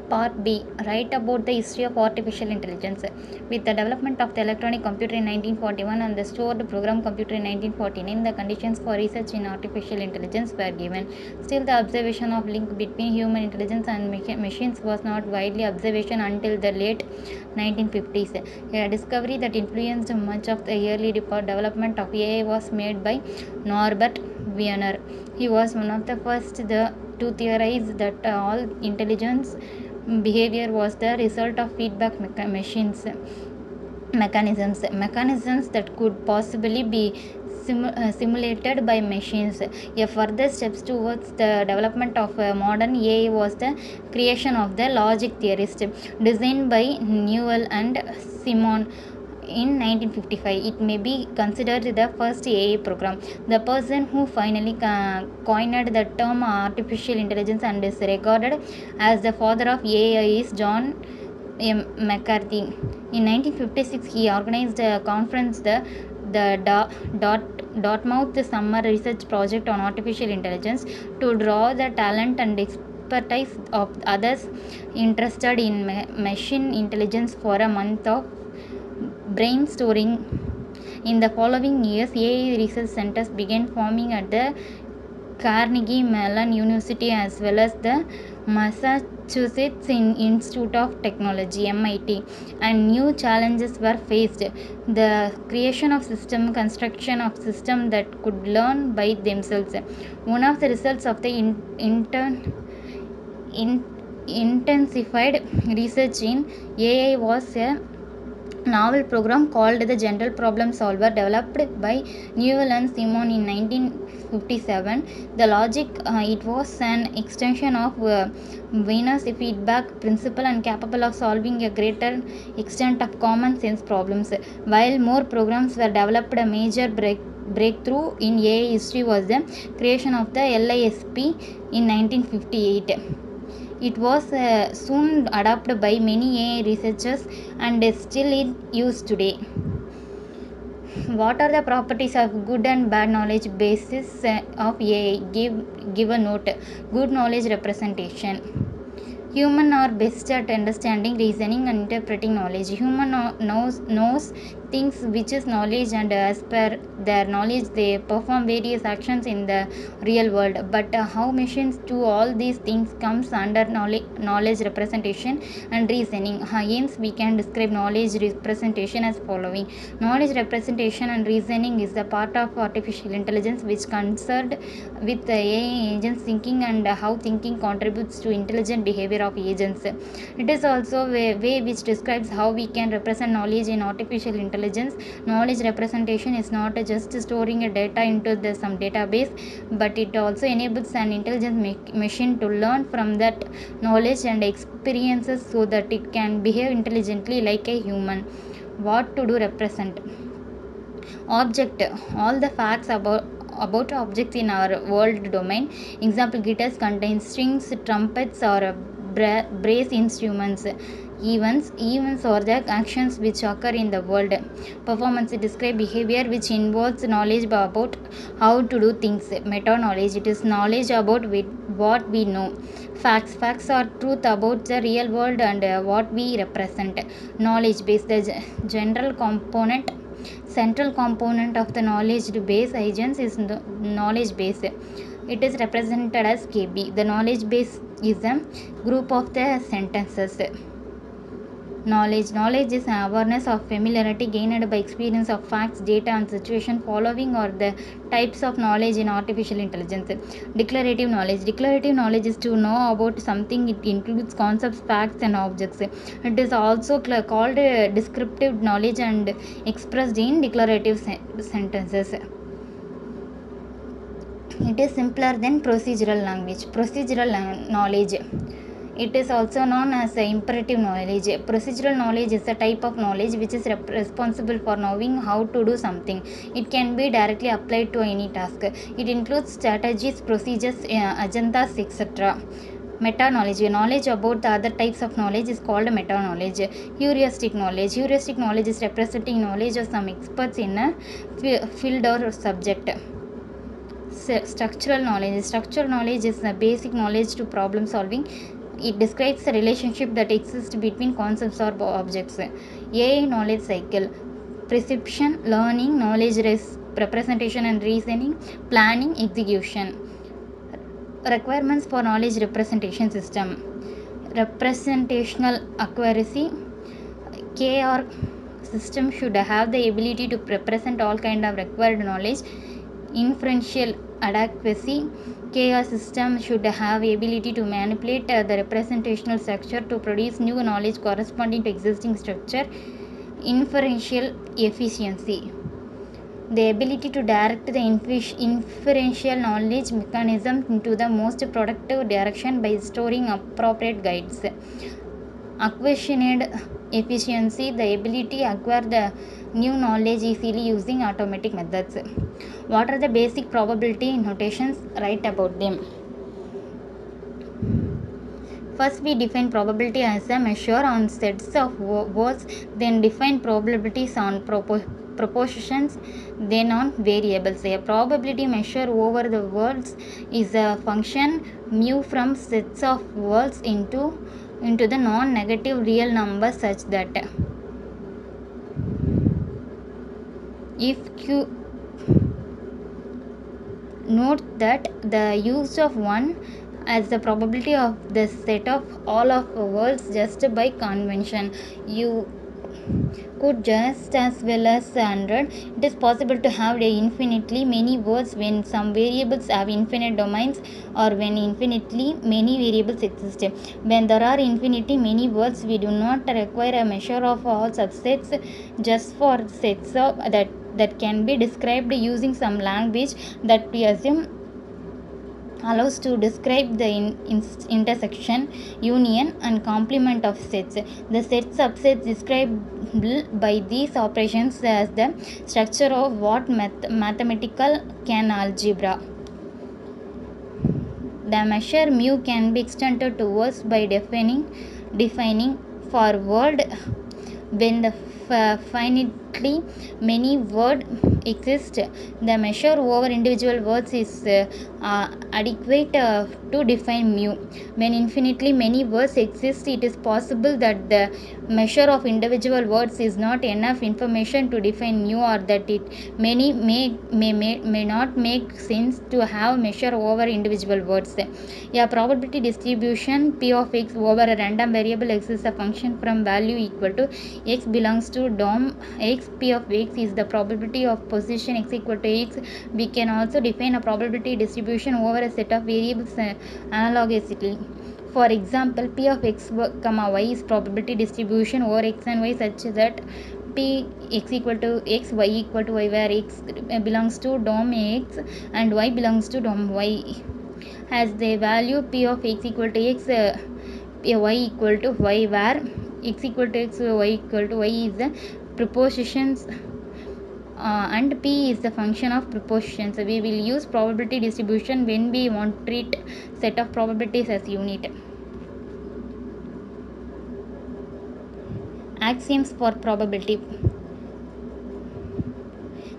Part B. Write about the history of artificial intelligence. With the development of the electronic computer in 1941 and the stored program computer in 1949, the conditions for research in artificial intelligence were given. Still, the observation of link between human intelligence and machines was not widely observed until the late 1950s. A discovery that influenced much of the early development of AI was made by Norbert Wiener. He was one of the first to theorize that all intelligence behavior was the result of feedback mechanisms that could possibly be simulated by machines. A further steps towards the development of modern AI was the creation of the logic theorist designed by Newell and Simon in 1955. It may be considered the first AI program. The person who finally coined the term artificial intelligence and is regarded as the father of AI is John McCarthy. In 1956, he organized a conference, the Dartmouth Summer Research Project on Artificial Intelligence, to draw the talent and expertise of others interested in machine intelligence for a month of brainstorming. In the following years, AI research centers began forming at the Carnegie Mellon University as well as the Massachusetts Institute of Technology (MIT), and new challenges were faced. The creation of construction of systems that could learn by themselves. One of the results of the intensified research in AI was a novel program called the General Problem Solver, developed by Newell and Simon in 1957. The logic, it was an extension of Wiener's feedback principle and capable of solving a greater extent of common sense problems. While more programs were developed, a major breakthrough in AI history was the creation of the LISP in 1958. It was soon adopted by many AI researchers and is still in use today. What are the properties of good and bad knowledge basis of AI? Give a note. Good knowledge representation. Humans are best at understanding, reasoning, and interpreting knowledge. Human knows things which is knowledge, and as per their knowledge, they perform various actions in the real world. But how machines do all these things comes under knowledge representation and reasoning. Hence, we can describe knowledge representation as following: knowledge representation and reasoning is the part of artificial intelligence which concerned with the AI agents thinking and how thinking contributes to intelligent behavior of agents. It is also a way which describes how we can represent knowledge in artificial intelligence. Knowledge representation is not just storing a data into some database, but it also enables an intelligent machine to learn from that knowledge and experiences so that it can behave intelligently like a human. What to do represent? Object. All the facts about objects in our world domain. Example, guitars contain strings, trumpets or brass instruments. Events or the actions which occur in the world. Performance describe behavior which involves knowledge about how to do things. Meta knowledge, it is knowledge about what we know. Facts are truth about the real world and what we represent. Knowledge base, the central component of the knowledge base agents is the knowledge base. It is represented as KB. The knowledge base is a group of the sentences. Knowledge is an awareness of familiarity gained by experience of facts, data, and situation. Following are the types of knowledge in artificial intelligence. Declarative knowledge is to know about something. It includes concepts, facts, and objects. It is also called descriptive knowledge and expressed in declarative sentences. It is simpler than procedural knowledge. It is also known as imperative knowledge. Procedural knowledge is a type of knowledge which is responsible for knowing how to do something. It can be directly applied to any task. It includes strategies, procedures, agendas, etc. Meta knowledge about the other types of knowledge is called meta knowledge. Heuristic knowledge is representing knowledge of some experts in a field or subject. Structural knowledge is the basic knowledge to problem solving. it describes the relationship that exists between concepts or objects. AI knowledge cycle: perception, learning, knowledge representation and reasoning, planning, execution. Requirements for knowledge representation system: representational accuracy. KR system should have the ability to represent all kind of required knowledge. Inferential adequacy: KR system should have ability to manipulate the representational structure to produce new knowledge corresponding to existing structure. Inferential efficiency: the ability to direct the inferential knowledge mechanism into the most productive direction by storing appropriate guides. Acquisitioned efficiency: the ability to acquire the new knowledge easily using automatic methods. What are the basic probability notations? Write about them. First, we define probability as a measure on sets of words, then define probabilities on proportions, then on variables. A probability measure over the words is a function mu from sets of words into the non-negative real number such that if q. Note that the use of 1 as the probability of the set of all of words just by convention. You could just as well as 100. It is possible to have infinitely many words when some variables have infinite domains, or when infinitely many variables exist. When there are infinitely many words, we do not require a measure of all subsets just for sets of that can be described using some language that we assume allows to describe the intersection, union and complement of sets. The set subsets described by these operations as the structure of what mathematical can algebra. The measure mu can be extended to words by defining for word when the finitely many words exist. The measure over individual words is adequate to define mu. When infinitely many words exist, it is possible that the measure of individual words is not enough information to define mu, or that it may not make sense to have measure over individual words. A probability distribution P of x over a random variable x is a function from value equal to x belongs to DOM x. P of x is the probability of position x equal to x. We can also define a probability distribution over a set of variables analogously. For example, P of x, y is probability distribution over x and y such that P x equal to x, y equal to y, where x belongs to DOM x and y belongs to DOM y, has the value P of x equal to x, y equal to y, where x equal to x, y equal to y is the propositions and P is the function of propositions. We will use probability distribution when we want to treat set of probabilities as unit. Axioms for probability.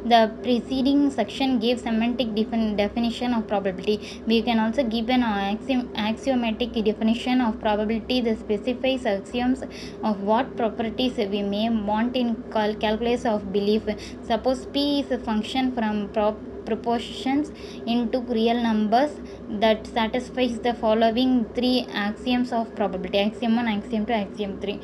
The preceding section gives semantic definition of probability. We can also give an axiomatic definition of probability that specifies axioms of what properties we may want in calculus of belief. Suppose P is a function from proportions into real numbers that satisfies the following three axioms of probability: axiom 1, axiom 2, axiom 3.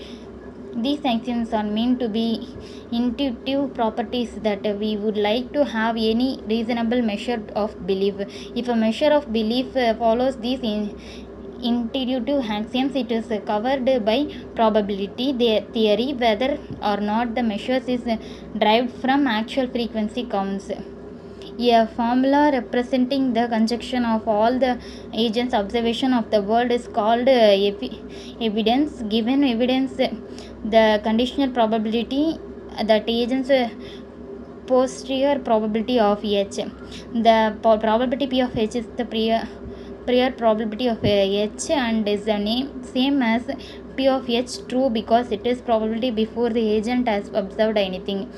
These axioms are meant to be intuitive properties that we would like to have any reasonable measure of belief. If a measure of belief follows these intuitive axioms, it is covered by probability theory, whether or not the measure is derived from actual frequency counts. A formula representing the conjunction of all the agents' observation of the world is called evidence. Given evidence, the conditional probability that agents posterior probability of H. The probability P of H is the prior probability of H and is the same as P of H true because it is probability before the agent has observed anything.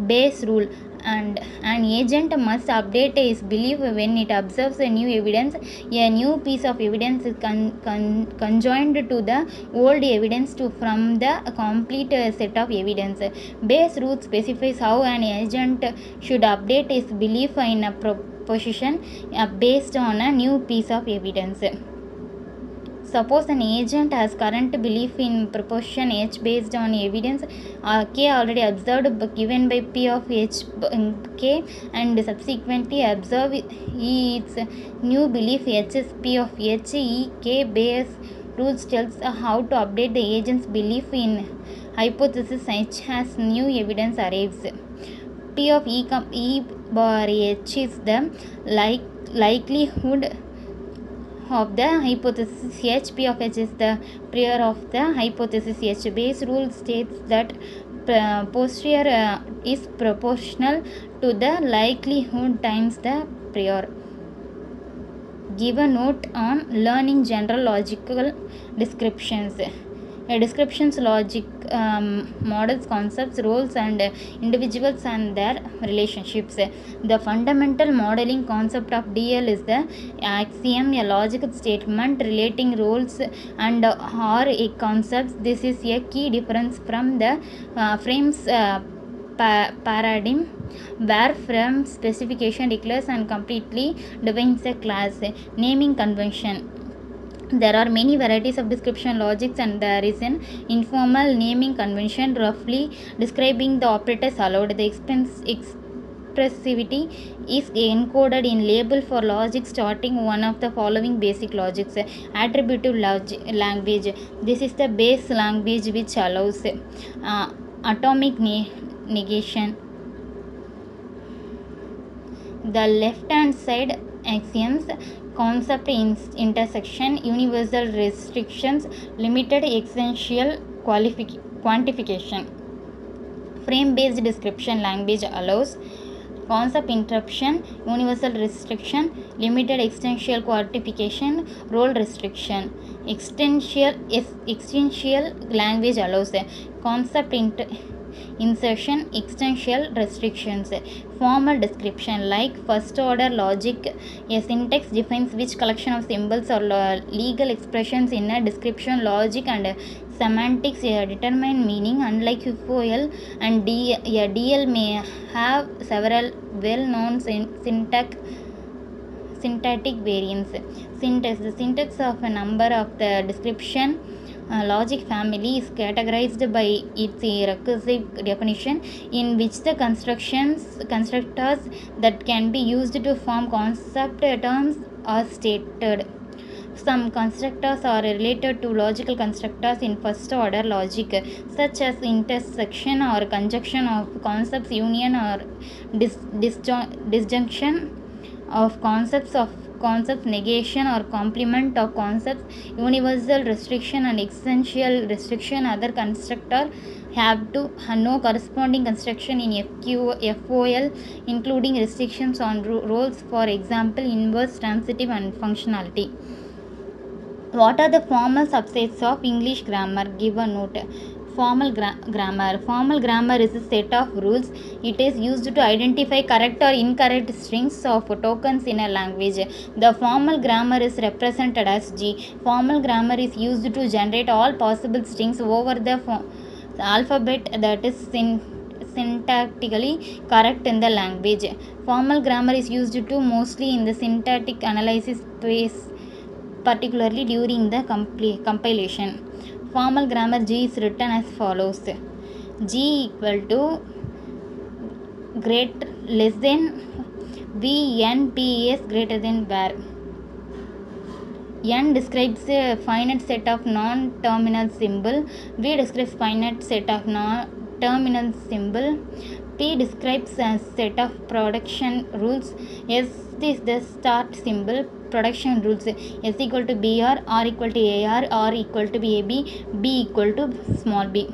Bayes rule, and an agent must update his belief when it observes a new evidence. A new piece of evidence is conjoined to the old evidence from the complete set of evidence. Bayes rule specifies how an agent should update his belief in a proposition based on a new piece of evidence. Suppose an agent has current belief in proposition H based on evidence K already observed given by P of H K, and subsequently observe its new belief H is P of H E K. Bayes rules tells how to update the agent's belief in hypothesis H as new evidence arrives. P of E bar H is the likelihood of the hypothesis H. P of H is the prior of the hypothesis H. Bayes rule states that posterior is proportional to the likelihood times the prior. Give a note on learning general logical descriptions. Descriptions logic models concepts, roles, and individuals and their relationships. The fundamental modeling concept of DL is the axiom, a logical statement relating roles and or a concepts. This is a key difference from the frames paradigm, where frame specification declares and completely defines a class. Naming convention. There are many varieties of description logics, and there is an informal naming convention roughly describing the operators allowed. The expressivity is encoded in label for logic starting one of the following basic logics. Attributive language. This is the base language which allows atomic negation. The left hand side axioms, concept intersection, universal restrictions, limited essential quantification. Frame based description language allows concept interruption, universal restriction, limited existential quantification, role restriction. Existential language allows concept insertion, existential restrictions. Formal description like first order logic, a syntax defines which collection of symbols or legal expressions in a description. Logic and semantics determine meaning. Unlike FOL and a DL may have several well-known syntactic variants. Syntax. The syntax of a number of the description logic family is categorized by its recursive definition, in which the constructors that can be used to form concept terms are stated. Some constructors are related to logical constructors in first order logic, such as intersection or conjunction of concepts, union or disjunction of concepts, negation or complement of concepts, universal restriction and essential restriction. Other constructor have no corresponding construction in FOL, including restrictions on roles, for example inverse, transitive and functionality. What are the formal subsets of English grammar? Give a note. Formal grammar. Formal grammar is a set of rules. It is used to identify correct or incorrect strings of tokens in a language. The formal grammar is represented as G. Formal grammar is used to generate all possible strings over the alphabet that is syntactically correct in the language. Formal grammar is used to mostly in the syntactic analysis phase, particularly during the compilation. Formal grammar G is written as follows: G equal to less than V N P is greater than where N describes a finite set of non-terminal symbol, V describes finite set of non-terminal symbol, P describes a set of production rules, S is the start symbol. Production rules: S equal to BR, R equal to AR equal to AB, B equal to small b.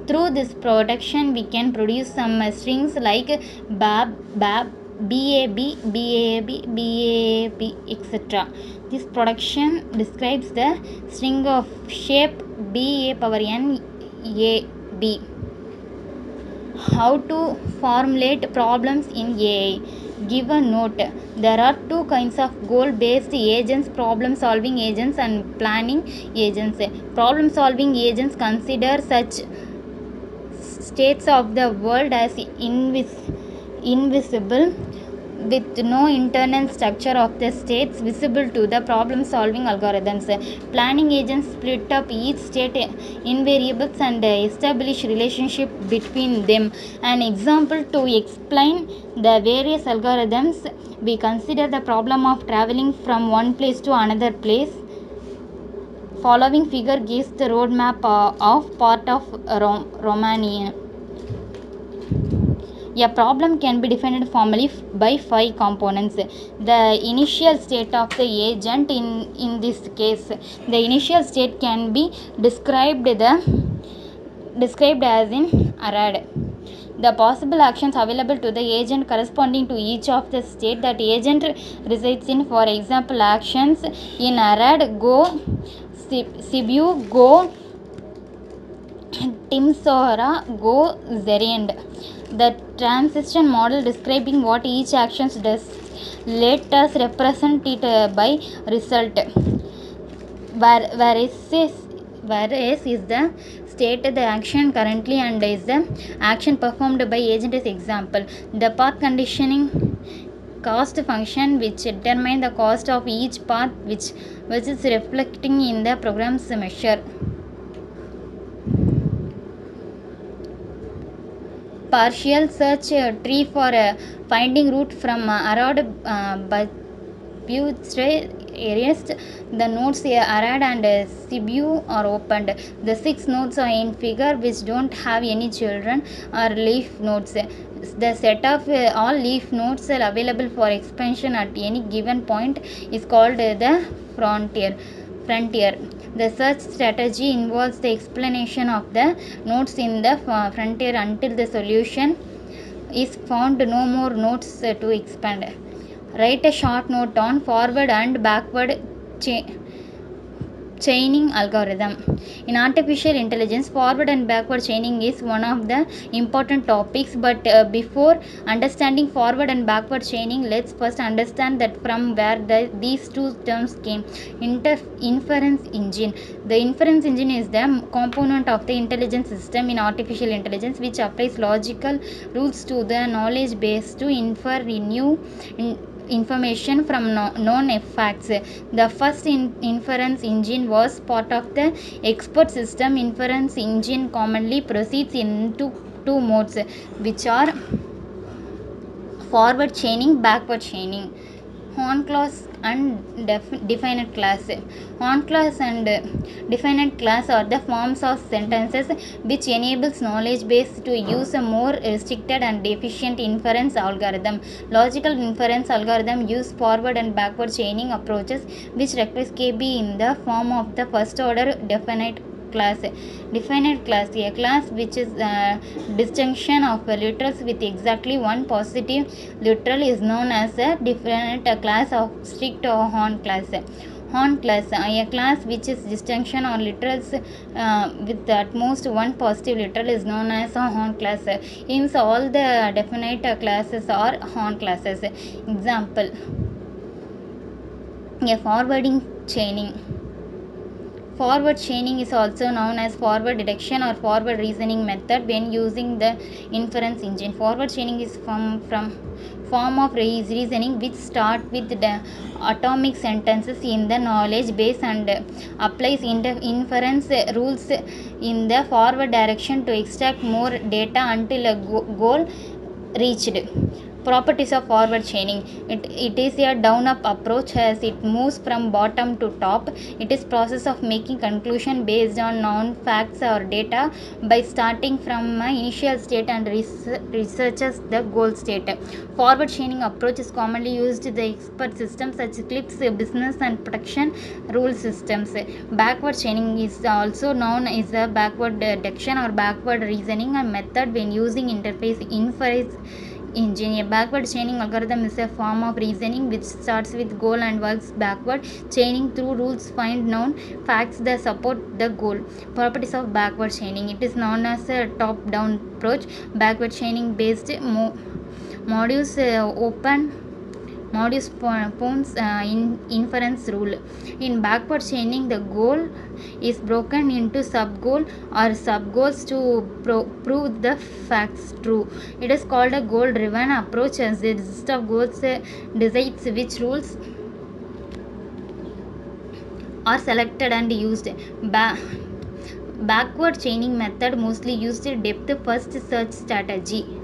Through this production we can produce some strings like BAB, BAB, BAB, BAB, BAB, etc. This production describes the string of shape BA power N AB. How to formulate problems in AI. Give a note. There are two kinds of goal based agents, problem solving agents and planning agents. Problem solving agents consider such states of the world as invisible, with no internal structure of the states visible to the problem solving algorithms. Planning agents split up each state in variables and establish relationship between them. An example to explain the various algorithms: we consider the problem of traveling from one place to another place. Following figure gives the roadmap of part of Romania. A problem can be defined formally by 5 components. The initial state of the agent, in this case, the initial state can be described as in array. The possible actions available to the agent corresponding to each of the state that agent resides in. For example, actions in array: go Sibiu, go Timsora, go Zeriand. The transition model describing what each action does. Let us represent it by result. Whereas is the state the action currently and is the action performed by agent is example. The path conditioning cost function which determine the cost of each path which is reflecting in the program's measure. Partial search tree for finding route from around Butre areas. The nodes Arad and Sibiu are opened. The 6 nodes are in figure which don't have any children are leaf nodes. The set of all leaf nodes are available for expansion at any given point is called the frontier. The search strategy involves the explanation of the nodes in the frontier until the solution is found. No more nodes to expand. Write a short note on forward and backward chaining algorithm. In artificial intelligence, forward and backward chaining is one of the important topics, but before understanding forward and backward chaining, let's first understand that from where these two terms came. Inference engine. The inference engine is the component of the intelligence system in artificial intelligence which applies logical rules to the knowledge base to infer new information from known facts. The first inference engine was part of the expert system. Inference engine commonly proceeds into two modes, which are forward chaining, backward chaining. On class and definite class. On class and definite class are the forms of sentences which enables knowledge base to use a more restricted and efficient inference algorithm. Logical inference algorithm use forward and backward chaining approaches which requires KB in the form of the first order definite class. Definite class, a class which is disjunction of literals with exactly one positive literal is known as a definite class of strict Horn class. Horn class, a class which is disjunction or literals with at most one positive literal is known as a Horn class. Hence all the definite classes are Horn classes. Example, a forwarding chaining. Forward chaining is also known as forward deduction or forward reasoning method when using the inference engine. Forward chaining is from form of reasoning which start with the atomic sentences in the knowledge base and applies inference rules in the forward direction to extract more data until a goal reached. Properties of forward chaining. It is a down up approach as it moves from bottom to top. It is process of making conclusion based on known facts or data by starting from initial state and researches the goal state. Forward chaining approach is commonly used in the expert systems such as CLIPS, business and production rule systems. Backward chaining is also known as a backward deduction or backward reasoning, a method when using interface engine. A backward chaining algorithm is a form of reasoning which starts with goal and works backward, chaining through rules find known facts that support the goal. Properties of backward chaining. It is known as a top-down approach. Backward chaining based modules open Modus Pon's inference rule. In backward chaining, the goal is broken into sub-goal or sub-goals to prove the facts true. It is called a goal-driven approach as the list of goals decides which rules are selected and used. Backward chaining method mostly used depth first search strategy.